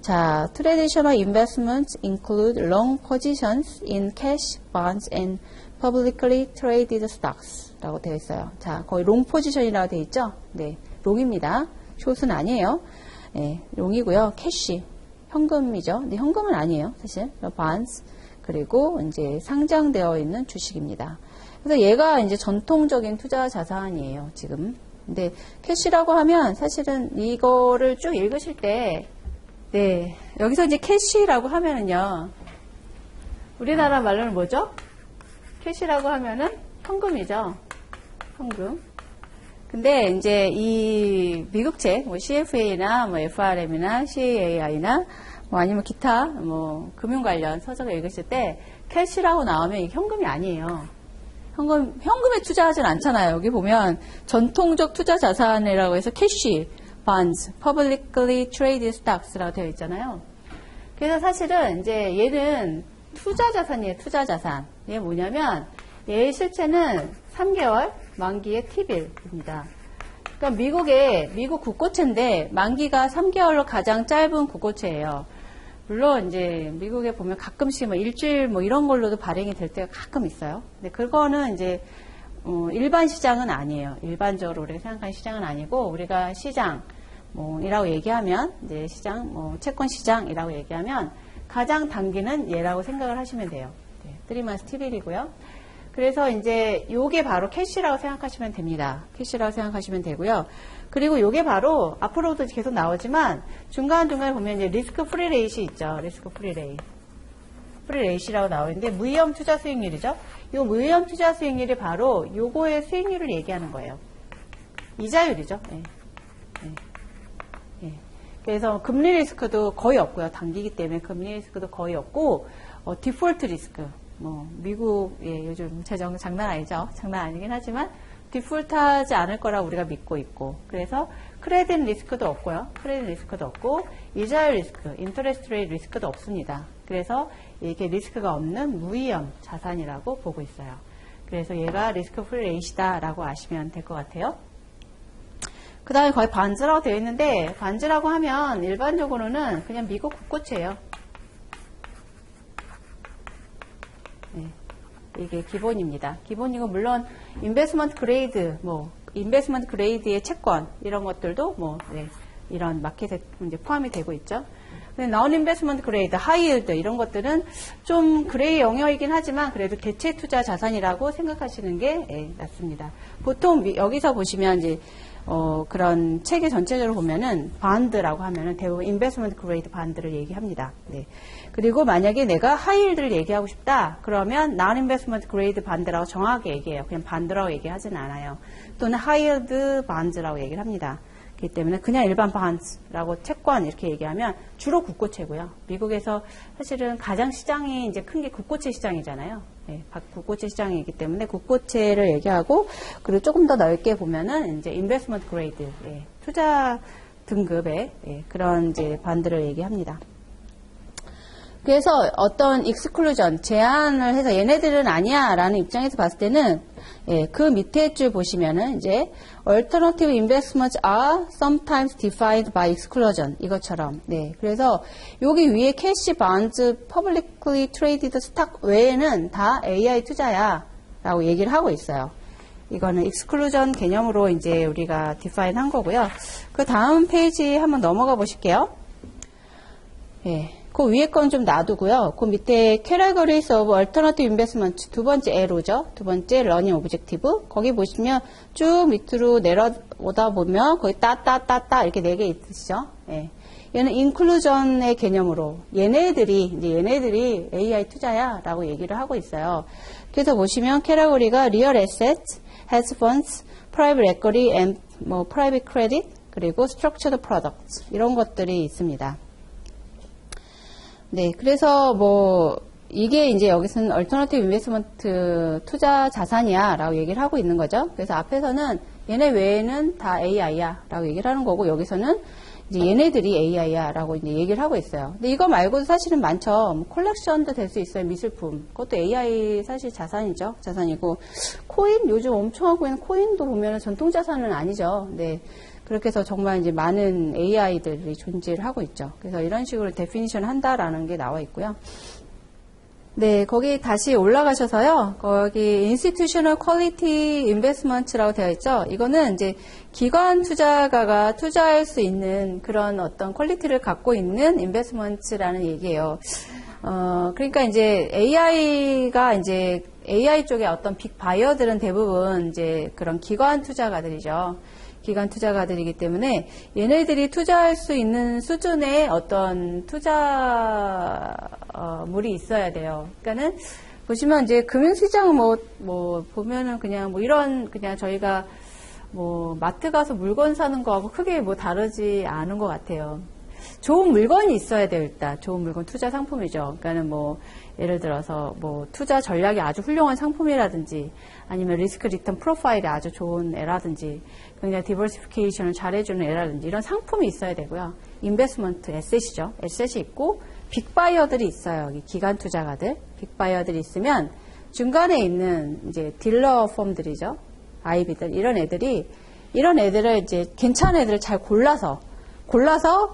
자, Traditional Investments include long positions in cash, bonds, and publicly traded stocks 라고 되어 있어요. 자, 거의 롱 포지션이라고 되어 있죠? 네, 롱입니다. 숏은 아니에요. 네, 롱이고요. 캐시, 현금이죠. 근데 현금은 아니에요, 사실. bonds, 그리고 이제 상장되어 있는 주식입니다. 그래서 얘가 이제 전통적인 투자 자산이에요, 지금. 근데 캐시라고 하면 사실은 이거를 쭉 읽으실 때, 네, 여기서 이제 캐시라고 하면은요, 우리나라 말로는 뭐죠? 캐시라고 하면은 현금이죠. 현금. 근데 이제 이 미국 책, CFA나 FRM이나 CAI나 아니면 기타 금융 관련 서적을 읽으실 때 캐시라고 나오면 이게 현금이 아니에요. 현금에 투자하진 않잖아요. 여기 보면 전통적 투자 자산이라고 해서 캐시, bonds, publicly traded stocks라고 되어 있잖아요. 그래서 사실은 이제 얘는 투자 자산이에요. 투자 자산. 얘 뭐냐면 얘의 실체는 3개월 만기의 T빌입니다. 그러니까 미국 국고채인데 만기가 3개월로 가장 짧은 국고채예요. 물론 이제 미국에 보면 가끔씩 뭐 일주일 뭐 이런 걸로도 발행이 될 때가 가끔 있어요. 근데 그거는 이제 일반 시장은 아니에요. 일반적으로 우리가 생각하는 시장은 아니고 우리가 시장 이라고 얘기하면 이제 시장 채권 시장이라고 얘기하면 가장 단기는 얘라고 생각을 하시면 돼요. 네, 3months T빌이고요. 그래서 이제 요게 바로 캐시라고 생각하시면 됩니다. 캐시라고 생각하시면 되고요. 그리고 요게 바로 앞으로도 계속 나오지만 중간중간에 보면 이제 리스크 프리 레이시 있죠. 리스크 프리 레이시라고 나오는데 무위험 투자 수익률이죠. 요 무위험 투자 수익률이 바로 요거의 수익률을 얘기하는 거예요. 이자율이죠. 네. 네. 네. 그래서 금리 리스크도 거의 없고요. 단기이기 때문에 금리 리스크도 거의 없고 디폴트 리스크 미국의 요즘 재정 장난 아니죠. 장난 아니긴 하지만 디폴트하지 않을 거라고 우리가 믿고 있고 그래서 크레딧 리스크도 없고요. 크레딧 리스크도 없고 이자율 리스크, 인터레스트 레이트 리스크도 없습니다. 그래서 이게 리스크가 없는 무위험 자산이라고 보고 있어요. 그래서 얘가 리스크 프리 레이시다라고 아시면 될 것 같아요. 그 다음에 거의 반즈라고 되어 있는데 반즈라고 하면 일반적으로는 그냥 미국 국고채예요. 네, 이게 기본입니다. 기본이고 물론 인베스트먼트 그레이드, 인베스트먼트 그레이드의 채권 이런 것들도 이런 마켓에 이제 포함이 되고 있죠. 근데 non investment grade, high yield 이런 것들은 좀 그레이 영역이긴 하지만 그래도 대체 투자 자산이라고 생각하시는 게 낫습니다. 보통 여기서 보시면 이제 그런 체계 전체적으로 보면은 반드라고 하면은 대부분 인베스트먼트 그레이드 반드를 얘기합니다. 네. 그리고 만약에 내가 하이힐드를 얘기하고 싶다 그러면 non investment grade 반드라고 정확하게 얘기해요. 그냥 반드라고 얘기하진 않아요. 또는 하이힐드 반드라고 얘기를 합니다. 그렇기 때문에 그냥 일반 반드라고 채권 이렇게 얘기하면 주로 국고채고요. 미국에서 사실은 가장 시장이 이제 큰 게 국고채 시장이잖아요. 네, 국고채 시장이기 때문에 국고채를 얘기하고 그리고 조금 더 넓게 보면은 이제 인베스트먼트 그레이드 투자 등급의 그런 이제 반드를 얘기합니다. 그래서 어떤 익스클루전 제한을 해서 얘네들은 아니야라는 입장에서 봤을 때는 그 밑에 줄 보시면은 이제 alternative investments are sometimes defined by exclusion 이것처럼 그래서 여기 위에 캐시 bonds publicly traded stock 외에는 다 AI 투자야라고 얘기를 하고 있어요. 이거는 exclusion 개념으로 이제 우리가 define 한 거고요. 그 다음 페이지 한번 넘어가 보실게요. 그 위에 건 좀 놔두고요. 그 밑에 Categories of Alternative Investment 두 번째 A로죠. 두 번째 Learning Objective. 거기 보시면 쭉 밑으로 내려오다 보면 거기 따따따따 이렇게 4개 있으시죠. 얘는 Inclusion의 개념으로 얘네들이 AI 투자야라고 얘기를 하고 있어요. 그래서 보시면 캐테고리가 Real Assets, Hedge Funds, Private Equity and Private Credit 그리고 Structured Products 이런 것들이 있습니다. 네, 그래서 이게 이제 여기서는 얼터너티브 인베스트먼트 투자 자산이야 라고 얘기를 하고 있는 거죠. 그래서 앞에서는 얘네 외에는 다 AI야 라고 얘기를 하는 거고 여기서는 이제 얘네들이 AI야 라고 이제 얘기를 하고 있어요. 근데 이거 말고도 사실은 많죠. 컬렉션도 될 수 있어요. 미술품. 그것도 AI 사실 자산이죠. 자산이고 코인 요즘 엄청 하고 있는 코인도 보면은 전통 자산은 아니죠. 네. 그렇게 해서 정말 이제 많은 AI들이 존재를 하고 있죠. 그래서 이런 식으로 데피니션 한다라는 게 나와 있고요. 네, 거기 다시 올라가셔서요. 거기 Institutional Quality Investment라고 되어 있죠. 이거는 이제 기관 투자가가 투자할 수 있는 그런 어떤 퀄리티를 갖고 있는 인베스트먼트라는 얘기예요. 그러니까 이제 AI가 이제 AI 쪽에 어떤 빅 바이어들은 대부분 이제 그런 기관 투자가들이죠. 기관 투자가들이기 때문에 얘네들이 투자할 수 있는 수준의 어떤 투자물이 있어야 돼요. 그러니까는 보시면 이제 금융시장 보면은 그냥 그냥 저희가 마트 가서 물건 사는 거하고 크게 다르지 않은 것 같아요. 좋은 물건이 있어야 돼요, 일단. 좋은 물건, 투자 상품이죠. 그러니까는 예를 들어서 투자 전략이 아주 훌륭한 상품이라든지 아니면 리스크 리턴 프로파일이 아주 좋은 애라든지 굉장히 디버시피케이션을 잘해주는 애라든지 이런 상품이 있어야 되고요. 인베스트먼트 에셋이죠. 에셋이 있고 빅바이어들이 있어요. 여기 기관 투자가들. 빅바이어들이 있으면 중간에 있는 이제 딜러 펌들이죠. 아이비들 이런 애들이 이런 애들을 이제 괜찮은 애들을 잘 골라서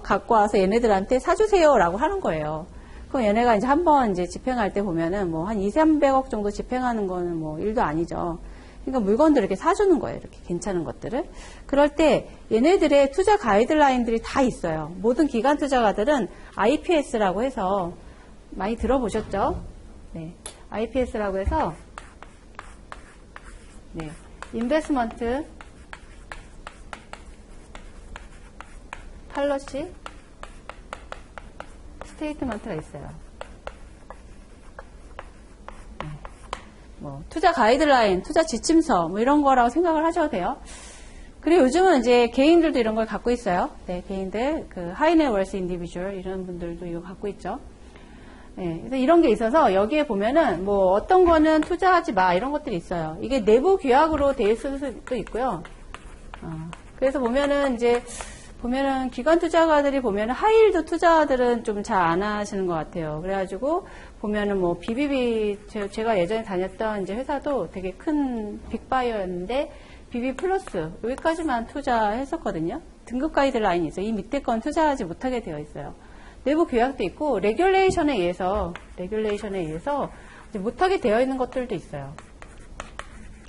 갖고 와서 얘네들한테 사주세요라고 하는 거예요. 그럼 얘네가 이제 한번 이제 집행할 때 보면은 뭐 한 200~300억 정도 집행하는 거는 뭐 일도 아니죠. 그러니까 물건들을 이렇게 사주는 거예요. 이렇게 괜찮은 것들을. 그럴 때 얘네들의 투자 가이드라인들이 다 있어요. 모든 기관 투자가들은 IPS라고 해서 많이 들어보셨죠? 네. IPS라고 해서 네. 인베스먼트 팔러시 스테이트먼트가 있어요. 네. 뭐 투자 가이드라인, 투자 지침서 뭐 이런 거라고 생각을 하셔도 돼요. 그리고 요즘은 이제 개인들도 이런 걸 갖고 있어요. 네, 개인들 그 하이네월스 인디비주얼 이런 분들도 이거 갖고 있죠. 네, 그래서 이런 게 있어서 여기에 보면은 뭐 어떤 거는 투자하지 마 이런 것들이 있어요. 이게 내부 규약으로 돼 있을 수도 있고요. 그래서 보면은 이제 기관 투자가들이 보면은 하이힐드 투자들은 좀 잘 안 하시는 것 같아요. 그래가지고 보면은 뭐 BBB 제가 예전에 다녔던 이제 회사도 되게 큰 빅바이어였는데 BB 플러스 여기까지만 투자했었거든요. 등급 가이드라인이 있어요. 이 밑에 건 투자하지 못하게 되어 있어요. 내부 규약도 있고 레귤레이션에 의해서 이제 못하게 되어 있는 것들도 있어요.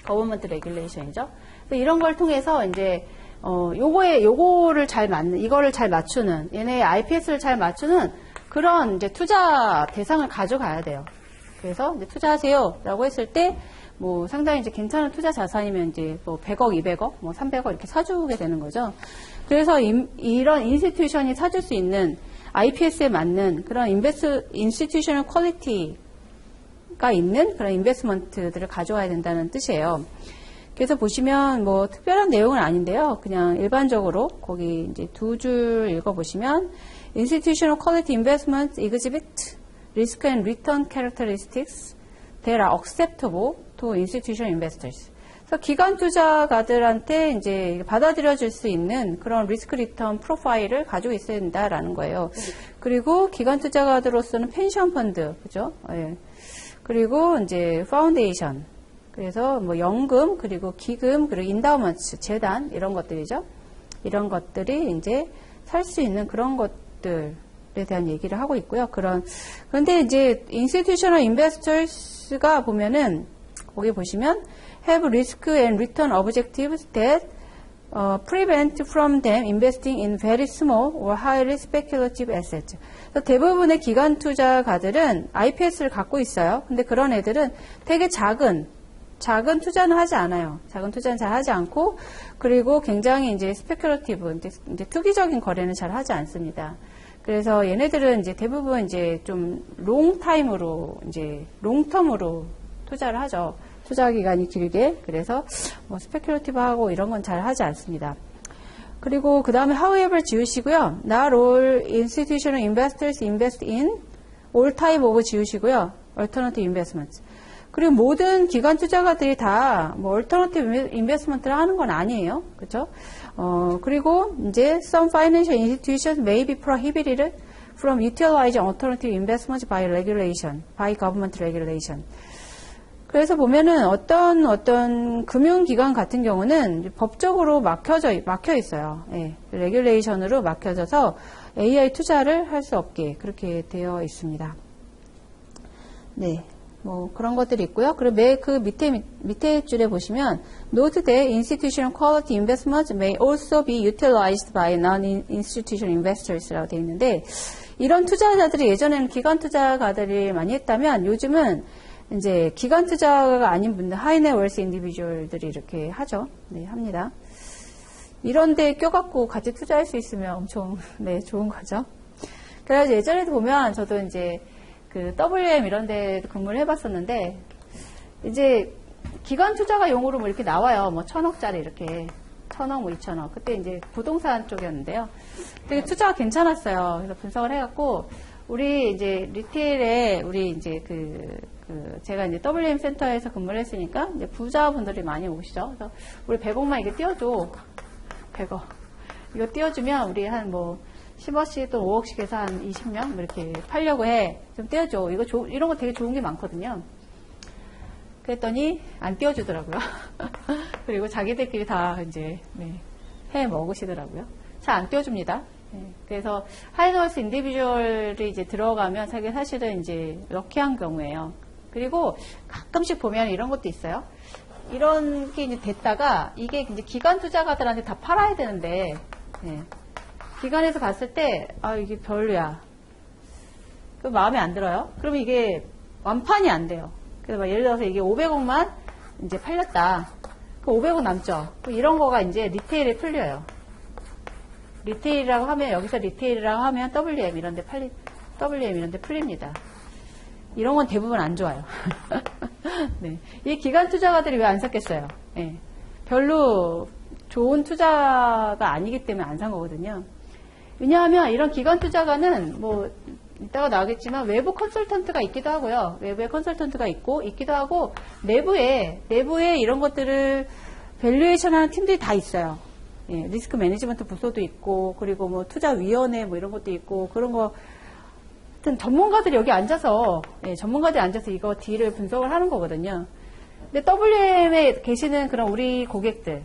거버먼트 레귤레이션이죠. 이런 걸 통해서 이제 요거를 잘 맞는, 이거를 잘 맞추는, 얘네의 IPS를 잘 맞추는 그런 이제 투자 대상을 가져가야 돼요. 그래서 이제 투자하세요 라고 했을 때, 뭐 상당히 이제 괜찮은 투자 자산이면 이제 뭐 100억, 200억, 뭐 300억 이렇게 사주게 되는 거죠. 그래서 이런 인스티튜션이 사줄 수 있는 IPS에 맞는 그런 인스티튜셔널 퀄리티가 있는 그런 인베스트먼트들을 가져와야 된다는 뜻이에요. 그래서 보시면 뭐 특별한 내용은 아닌데요. 그냥 일반적으로 거기 이제 두 줄 읽어보시면 Institutional Quality Investments exhibit risk and return characteristics that are acceptable to institutional investors. 그래서 기관 투자가들한테 이제 받아들여질 수 있는 그런 리스크 리턴 프로파일을 가지고 있어야 된다라는 거예요. 그리고 기관 투자가들로서는 펜션 펀드, 그죠? 예. 그리고 이제 파운데이션. 그래서 뭐 연금, 그리고 기금, 그리고 인다우먼트, 재단 이런 것들이죠. 이런 것들이 이제 살 수 있는 그런 것들에 대한 얘기를 하고 있고요. 그런데 이제 institutional investors가 보면은 거기 보시면 have risk and return objectives that prevent from them investing in very small or highly speculative assets. 대부분의 기관 투자가들은 IPS를 갖고 있어요. 근데 그런 애들은 되게 작은 투자는 하지 않아요. 작은 투자는 잘 하지 않고, 그리고 굉장히 이제 스페큘러티브, 이제 투기적인 거래는 잘 하지 않습니다. 그래서 얘네들은 이제 대부분 이제 좀 롱텀으로 투자를 하죠. 투자 기간이 길게. 그래서 뭐 스페큘러티브하고 이런 건 잘 하지 않습니다. 그리고 그 다음에 however 지우시고요. Not all institutional investors invest in all type of 지우시고요. alternative investments. 그리고 모든 기관 투자가들이 다 뭐 alternative investment를 하는 건 아니에요. 그렇죠? 그리고 이제 some financial institutions may be prohibited from utilizing alternative investments by regulation, by government regulation. 그래서 보면은 어떤 금융기관 같은 경우는 법적으로 막혀 있어요. 예, 레귤레이션으로 막혀져서 AI 투자를 할 수 없게 그렇게 되어 있습니다. 네. 뭐 그런 것들이 있고요. 그리고 그 밑에 줄에 보시면 Note that institutional quality investments may also be utilized by non-institutional investors라고 되어 있는데 이런 투자자들이 예전에는 기관 투자가들이 많이 했다면 요즘은 이제 기관 투자가 아닌 분들 하이네월스 인디비주얼들이 이렇게 하죠. 네, 합니다. 이런데 껴갖고 같이 투자할 수 있으면 엄청 네 좋은 거죠. 그래서 예전에도 보면 저도 이제 그 WM 이런 데 근무를 해봤었는데 이제 기관 투자가 용어로 뭐 이렇게 나와요. 뭐 1000억짜리 이렇게 1000억 뭐 2000억 그때 이제 부동산 쪽이었는데요. 되게 투자가 괜찮았어요. 그래서 분석을 해갖고 우리 이제 리테일에 우리 이제 제가 이제 WM 센터에서 근무를 했으니까 이제 부자분들이 많이 오시죠. 그래서 우리 100억만 이게 띄워줘. 100억. 이거 띄워주면 우리 한 뭐 10억씩 또 5억씩 해서 한 20명 뭐 이렇게 팔려고 해. 좀 띄워줘. 이런 거 되게 좋은 게 많거든요. 그랬더니 안 띄워주더라고요. 그리고 자기들끼리 다 이제 해 먹으시더라고요. 잘 안 띄워줍니다. 그래서 하이너스 인디비주얼이 이제 들어가면 사실은 이제 럭키한 경우예요. 그리고 가끔씩 보면 이런 것도 있어요. 이런 게 이제 됐다가 이게 이제 기관 투자가들한테 다 팔아야 되는데 기관에서 봤을 때 이게 별로야. 그 마음에 안 들어요. 그러면 이게 완판이 안 돼요. 그래서 막 예를 들어서 이게 500억만 이제 팔렸다. 그 500억 남죠. 이런 거가 이제 리테일에 풀려요. 리테일이라고 하면 여기서 리테일이라고 하면 WM 이런 데 풀립니다. 이런 건 대부분 안 좋아요. 네. 이 기관 투자가들이 왜 안 샀겠어요? 별로 좋은 투자가 아니기 때문에 안 산 거거든요. 왜냐하면 이런 기관 투자가는 뭐 이따가 나오겠지만 외부 컨설턴트가 있기도 하고요. 외부에 컨설턴트가 있기도 하고 내부에 이런 것들을 밸류에이션 하는 팀들이 다 있어요. 리스크 매니지먼트 부서도 있고 그리고 뭐 투자위원회 뭐 이런 것도 있고 그런 거 하여튼 전문가들이 여기 앉아서 이거 딜을 분석을 하는 거거든요. 근데 WM에 계시는 그런 우리 고객들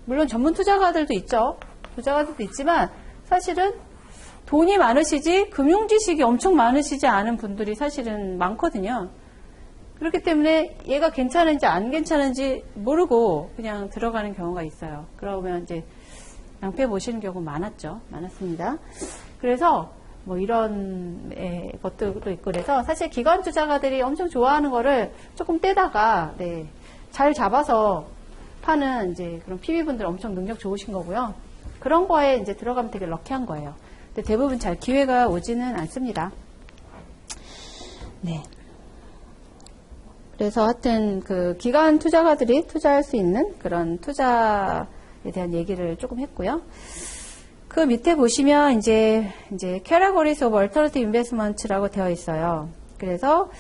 물론 전문 투자가들도 있죠. 투자가들도 있지만 사실은 돈이 많으시지 금융 지식이 엄청 많으시지 않은 분들이 사실은 많거든요. 그렇기 때문에 얘가 괜찮은지 안 괜찮은지 모르고 그냥 들어가는 경우가 있어요. 그러면 이제 낭패 보시는 경우 많았습니다. 그래서 뭐 이런 것들도 있고 그래서 사실 기관 투자가들이 엄청 좋아하는 거를 조금 떼다가 잘 잡아서 파는 이제 그런 PB분들 엄청 능력 좋으신 거고요. 그런 거에 이제 들어가면 되게 럭키한 거예요. 근데 대부분 잘 기회가 오지는 않습니다. 그래서 하여튼 그 기관 투자가들이 투자할 수 있는 그런 투자에 대한 얘기를 조금 했고요. 그 밑에 보시면 이제 Categories of Alternative Investment라고 되어 있어요. 그래서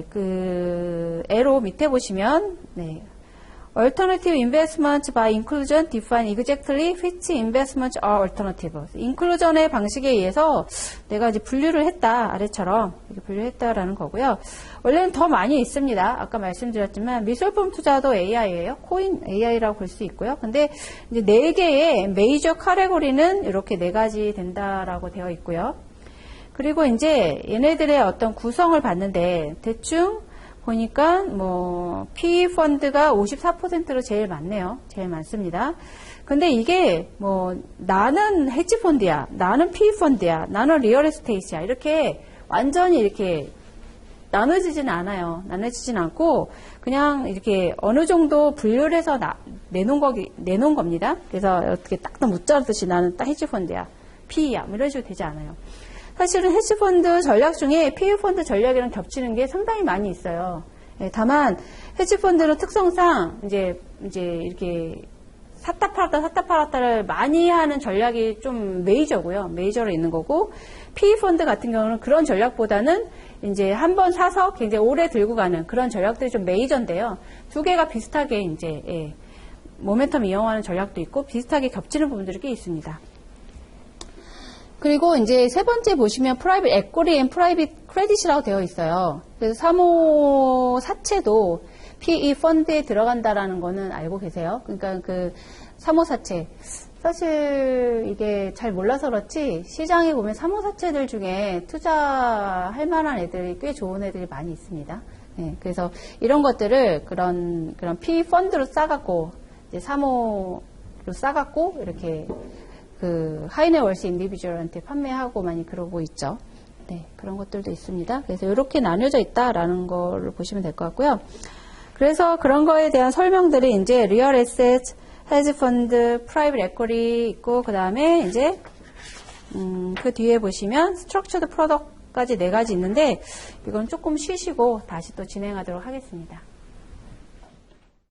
그 에로 밑에 보시면 Alternative investment by inclusion define exactly which investments are alternative. 인클루전의 방식에 의해서 내가 이제 분류를 했다. 아래처럼 이렇게 분류했다라는 거고요. 원래는 더 많이 있습니다. 아까 말씀드렸지만 미술품 투자도 AI예요. 코인 AI라고 볼 수 있고요. 근데 이제 4개의 메이저 카테고리는 이렇게 4가지 된다라고 되어 있고요. 그리고 이제 얘네들의 어떤 구성을 봤는데 대충 보니까 뭐 PE 펀드가 54%로 제일 많네요. 제일 많습니다. 근데 이게 뭐 나는 헤지 펀드야, 나는 PE 펀드야, 나는 리얼 에스테이트야 이렇게 완전히 이렇게 나눠지진 않아요. 나눠지진 않고 그냥 이렇게 어느 정도 분류를 해서 내놓은 겁니다. 그래서 어떻게 딱 묻자듯이 나는 딱 헤지 펀드야, PE야 뭐 이런 식으로 되지 않아요. 사실은 헤지펀드 전략 중에 PE펀드 전략이랑 겹치는 게 상당히 많이 있어요. 다만 헤지펀드는 특성상 이제 이렇게 샀다 팔았다를 많이 하는 전략이 좀 메이저고요. 메이저로 있는 거고 PE펀드 같은 경우는 그런 전략보다는 이제 한번 사서 굉장히 오래 들고 가는 그런 전략들이 좀 메이저인데요. 두 개가 비슷하게 이제 모멘텀 이용하는 전략도 있고 비슷하게 겹치는 부분들이 꽤 있습니다. 그리고 이제 세 번째 보시면 프라이빗 에코리 앤 프라이빗 크레딧이라고 되어 있어요. 그래서 사모 사채도 PE 펀드에 들어간다라는 거는 알고 계세요? 그러니까 그 사모 사채 사실 이게 잘 몰라서 그렇지 시장에 보면 사모 사채들 중에 투자할 만한 애들이 꽤 좋은 애들이 많이 있습니다. 그래서 이런 것들을 그런 PE 펀드로 싸갖고 이제 사모로 싸갖고 이렇게 그 하이네월스 인디비주얼한테 판매하고 많이 그러고 있죠. 그런 것들도 있습니다. 그래서 이렇게 나뉘어져 있다라는 걸 보시면 될 것 같고요. 그래서 그런 거에 대한 설명들이 이제 리얼 에셋, 헤지 펀드, 프라이빗 에코리 있고 그 다음에 이제 그 뒤에 보시면 스트럭처드 프로덕트까지 4가지 있는데 이건 조금 쉬시고 다시 또 진행하도록 하겠습니다.